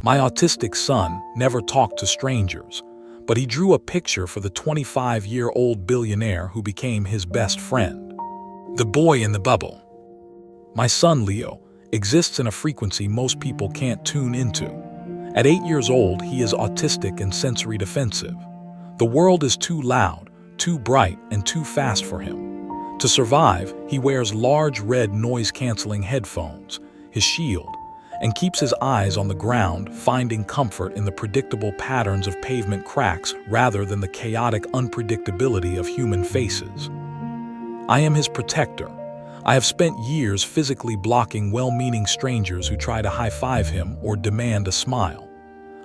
My autistic son never talked to strangers, but he drew a picture for the 25-year-old billionaire who became his best friend. The boy in the bubble. My son, Leo, exists in a frequency most people can't tune into. At 8 years old, he is autistic and sensory defensive. The world is too loud, too bright, and too fast for him. To survive, he wears large red noise-canceling headphones, his shield, and keeps his eyes on the ground, finding comfort in the predictable patterns of pavement cracks rather than the chaotic unpredictability of human faces. I am his protector. I have spent years physically blocking well-meaning strangers who try to high-five him or demand a smile.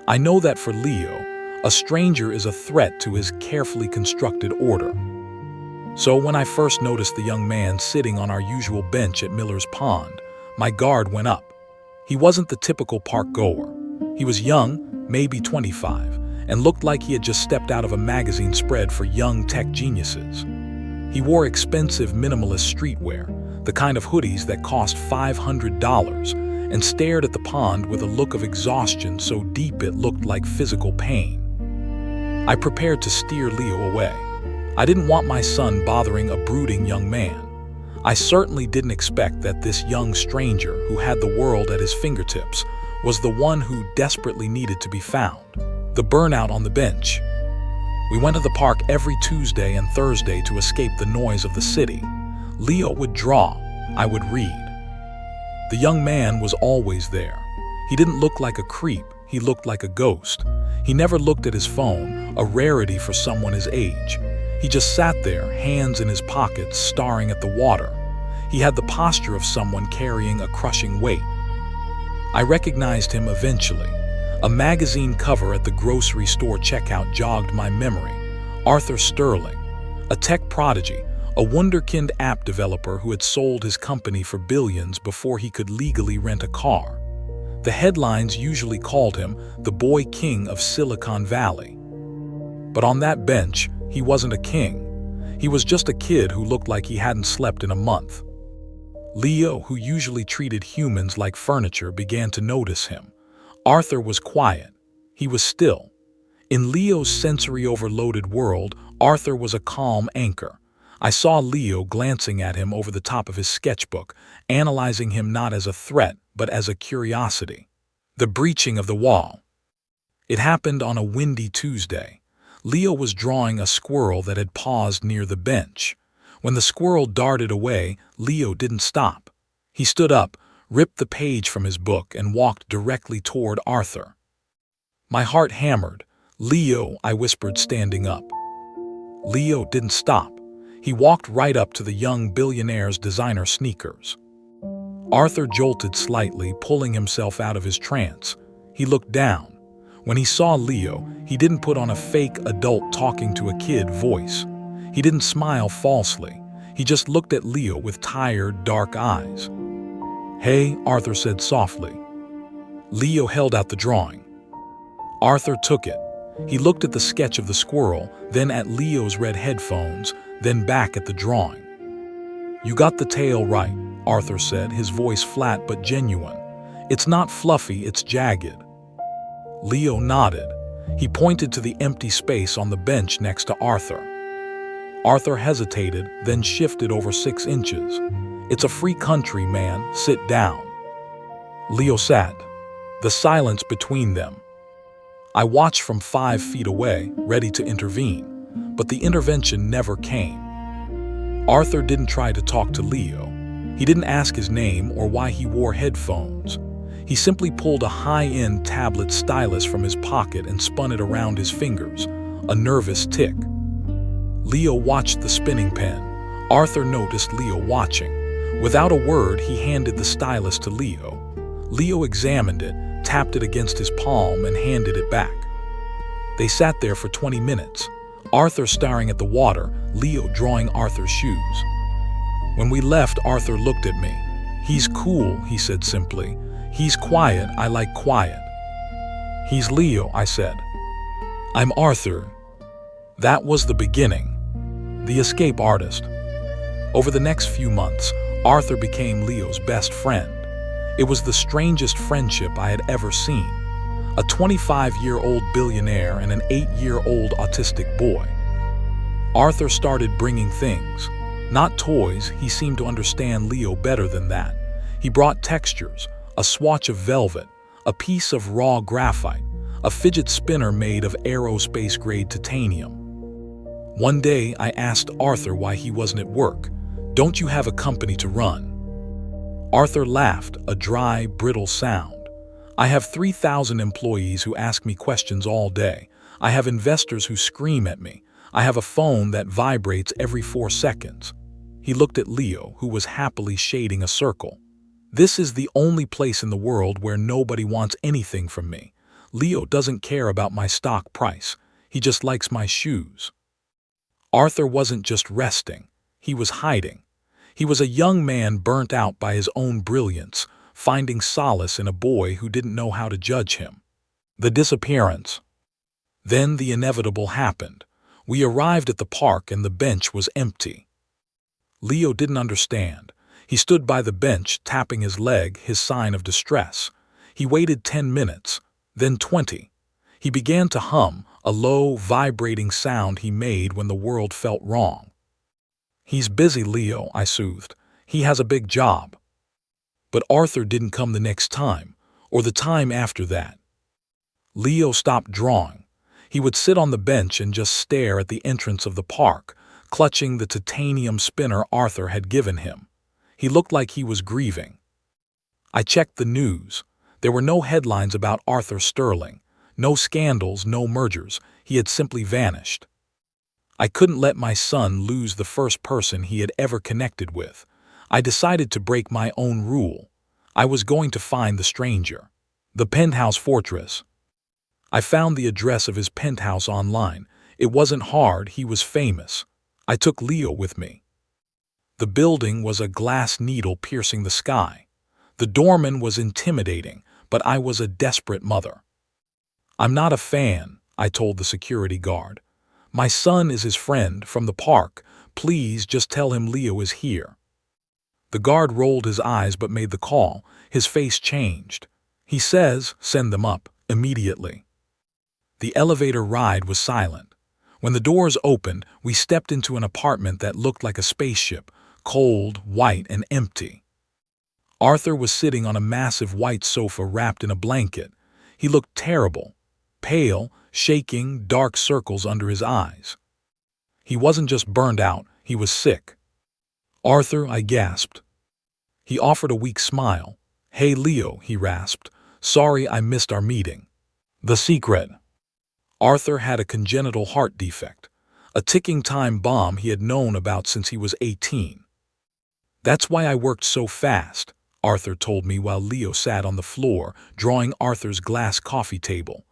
I know that for Leo, a stranger is a threat to his carefully constructed order. So when I first noticed the young man sitting on our usual bench at Miller's Pond, my guard went up. He wasn't the typical park goer. He was young, maybe 25, and looked like he had just stepped out of a magazine spread for young tech geniuses. He wore expensive minimalist streetwear, the kind of hoodies that cost $500, and stared at the pond with a look of exhaustion so deep it looked like physical pain. I prepared to steer Leo away. I didn't want my son bothering a brooding young man. I certainly didn't expect that this young stranger who had the world at his fingertips was the one who desperately needed to be found. The burnout on the bench. We went to the park every Tuesday and Thursday to escape the noise of the city. Leo would draw, I would read. The young man was always there. He didn't look like a creep, he looked like a ghost. He never looked at his phone, a rarity for someone his age. He just sat there, hands in his pockets, staring at the water. He had the posture of someone carrying a crushing weight. I recognized him eventually. A magazine cover at the grocery store checkout jogged my memory. Arthur Sterling, a tech prodigy, a wunderkind app developer who had sold his company for billions before he could legally rent a car. The headlines usually called him the boy king of Silicon Valley. But on that bench, he wasn't a king. He was just a kid who looked like he hadn't slept in a month. Leo, who usually treated humans like furniture, began to notice him. Arthur was quiet. He was still. In Leo's sensory-overloaded world, Arthur was a calm anchor. I saw Leo glancing at him over the top of his sketchbook, analyzing him not as a threat, but as a curiosity. The breaching of the wall. It happened on a windy Tuesday. Leo was drawing a squirrel that had paused near the bench. When the squirrel darted away, Leo didn't stop. He stood up, ripped the page from his book, and walked directly toward Arthur. My heart hammered. "Leo," I whispered, standing up. Leo didn't stop. He walked right up to the young billionaire's designer sneakers. Arthur jolted slightly, pulling himself out of his trance. He looked down. When he saw Leo, he didn't put on a fake adult talking to a kid voice. He didn't smile falsely. He just looked at Leo with tired, dark eyes. "Hey," Arthur said softly. Leo held out the drawing. Arthur took it. He looked at the sketch of the squirrel, then at Leo's red headphones, then back at the drawing. "You got the tail right," Arthur said, his voice flat but genuine. "It's not fluffy, it's jagged." Leo nodded. He pointed to the empty space on the bench next to Arthur. Arthur hesitated, then shifted over 6 inches. "It's a free country, man. Sit down." Leo sat. The silence between them. I watched from 5 feet away, ready to intervene, but the intervention never came. Arthur didn't try to talk to Leo. He didn't ask his name or why he wore headphones. He simply pulled a high-end tablet stylus from his pocket and spun it around his fingers, a nervous tick. Leo watched the spinning pen. Arthur noticed Leo watching. Without a word, he handed the stylus to Leo. Leo examined it, tapped it against his palm, and handed it back. They sat there for 20 minutes, Arthur staring at the water, Leo drawing Arthur's shoes. When we left, Arthur looked at me. "He's cool," he said simply. "He's quiet, I like quiet." "He's Leo," I said. "I'm Arthur." That was the beginning. The escape artist. Over the next few months, Arthur became Leo's best friend. It was the strangest friendship I had ever seen. a 25-year-old billionaire and an 8-year-old autistic boy. Arthur started bringing things. Not toys, he seemed to understand Leo better than that. He brought textures, a swatch of velvet, a piece of raw graphite, a fidget spinner made of aerospace-grade titanium. One day, I asked Arthur why he wasn't at work. "Don't you have a company to run?" Arthur laughed, a dry, brittle sound. "I have 3,000 employees who ask me questions all day. I have investors who scream at me. I have a phone that vibrates every 4 seconds." He looked at Leo, who was happily shading a circle. "This is the only place in the world where nobody wants anything from me. Leo doesn't care about my stock price. He just likes my shoes." Arthur wasn't just resting. He was hiding. He was a young man burnt out by his own brilliance, finding solace in a boy who didn't know how to judge him. The disappearance. Then the inevitable happened. We arrived at the park and the bench was empty. Leo didn't understand. He stood by the bench, tapping his leg, his sign of distress. He waited 10 minutes, then 20. He began to hum, a low, vibrating sound he made when the world felt wrong. "He's busy, Leo," I soothed. "He has a big job." But Arthur didn't come the next time, or the time after that. Leo stopped drawing. He would sit on the bench and just stare at the entrance of the park, clutching the titanium spinner Arthur had given him. He looked like he was grieving. I checked the news. There were no headlines about Arthur Sterling, no scandals, no mergers. He had simply vanished. I couldn't let my son lose the first person he had ever connected with. I decided to break my own rule. I was going to find the stranger. The penthouse fortress. I found the address of his penthouse online. It wasn't hard, he was famous. I took Leo with me. The building was a glass needle piercing the sky. The doorman was intimidating, but I was a desperate mother. "I'm not a fan," I told the security guard. "My son is his friend from the park. Please just tell him Leo is here." The guard rolled his eyes but made the call. His face changed. "He says, send them up, immediately." The elevator ride was silent. When the doors opened, we stepped into an apartment that looked like a spaceship, cold, white, and empty. Arthur was sitting on a massive white sofa wrapped in a blanket. He looked terrible, pale, shaking, dark circles under his eyes. He wasn't just burned out, he was sick. "Arthur," I gasped. He offered a weak smile. "Hey, Leo," he rasped. "Sorry I missed our meeting." The secret. Arthur had a congenital heart defect, a ticking time bomb he had known about since he was 18. "That's why I worked so fast," Arthur told me while Leo sat on the floor, drawing Arthur's glass coffee table.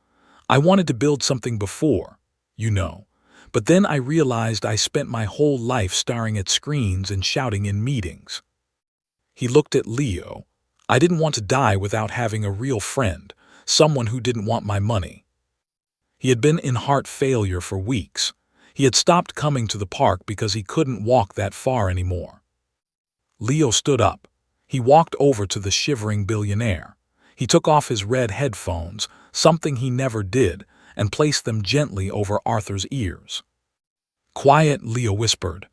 "I wanted to build something before, you know. But then I realized I spent my whole life staring at screens and shouting in meetings." He looked at Leo. "I didn't want to die without having a real friend, someone who didn't want my money." He had been in heart failure for weeks. He had stopped coming to the park because he couldn't walk that far anymore. Leo stood up. He walked over to the shivering billionaire. He took off his red headphones, something he never did, and placed them gently over Arthur's ears. "Quiet," Leo whispered.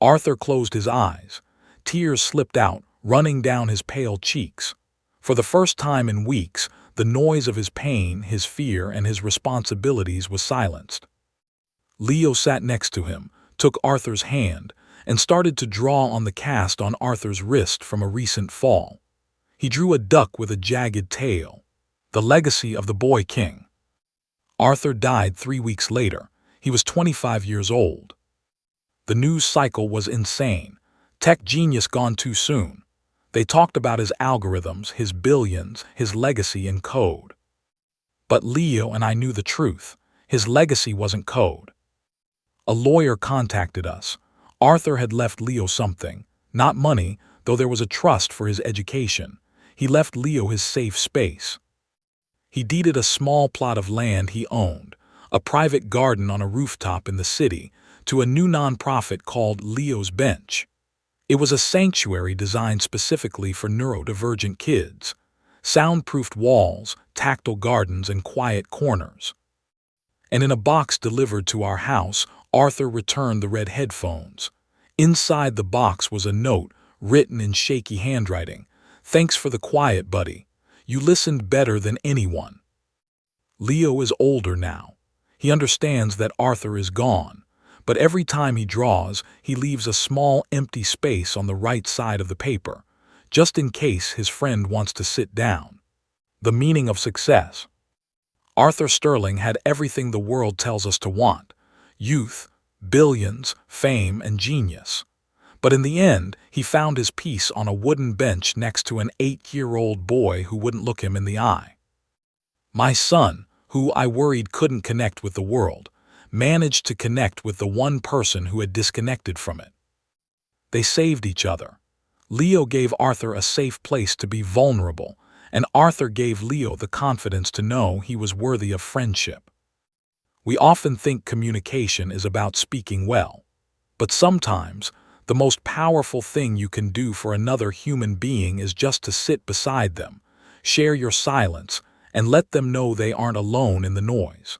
Arthur closed his eyes. Tears slipped out, running down his pale cheeks. For the first time in weeks, the noise of his pain, his fear, and his responsibilities was silenced. Leo sat next to him, took Arthur's hand, and started to draw on the cast on Arthur's wrist from a recent fall. He drew a duck with a jagged tail, the legacy of the boy king. Arthur died 3 weeks later. He was 25 years old. The news cycle was insane. Tech genius gone too soon. They talked about his algorithms, his billions, his legacy in code. But Leo and I knew the truth. His legacy wasn't code. A lawyer contacted us. Arthur had left Leo something, not money, though there was a trust for his education. He left Leo his safe space. He deeded a small plot of land he owned, a private garden on a rooftop in the city, to a new nonprofit called Leo's Bench. It was a sanctuary designed specifically for neurodivergent kids. soundproofed walls, tactile gardens, and quiet corners. And in a box delivered to our house, Arthur returned the red headphones. Inside the box was a note, written in shaky handwriting. "Thanks for the quiet, buddy. You listened better than anyone." Leo is older now. He understands that Arthur is gone, but every time he draws, he leaves a small empty space on the right side of the paper, just in case his friend wants to sit down. The meaning of success. Arthur Sterling had everything the world tells us to want: youth, billions, fame, and genius. But in the end, he found his peace on a wooden bench next to an 8-year-old boy who wouldn't look him in the eye. My son, who I worried couldn't connect with the world, managed to connect with the one person who had disconnected from it. They saved each other. Leo gave Arthur a safe place to be vulnerable, and Arthur gave Leo the confidence to know he was worthy of friendship. We often think communication is about speaking well, but sometimes the most powerful thing you can do for another human being is just to sit beside them, share your silence, and let them know they aren't alone in the noise.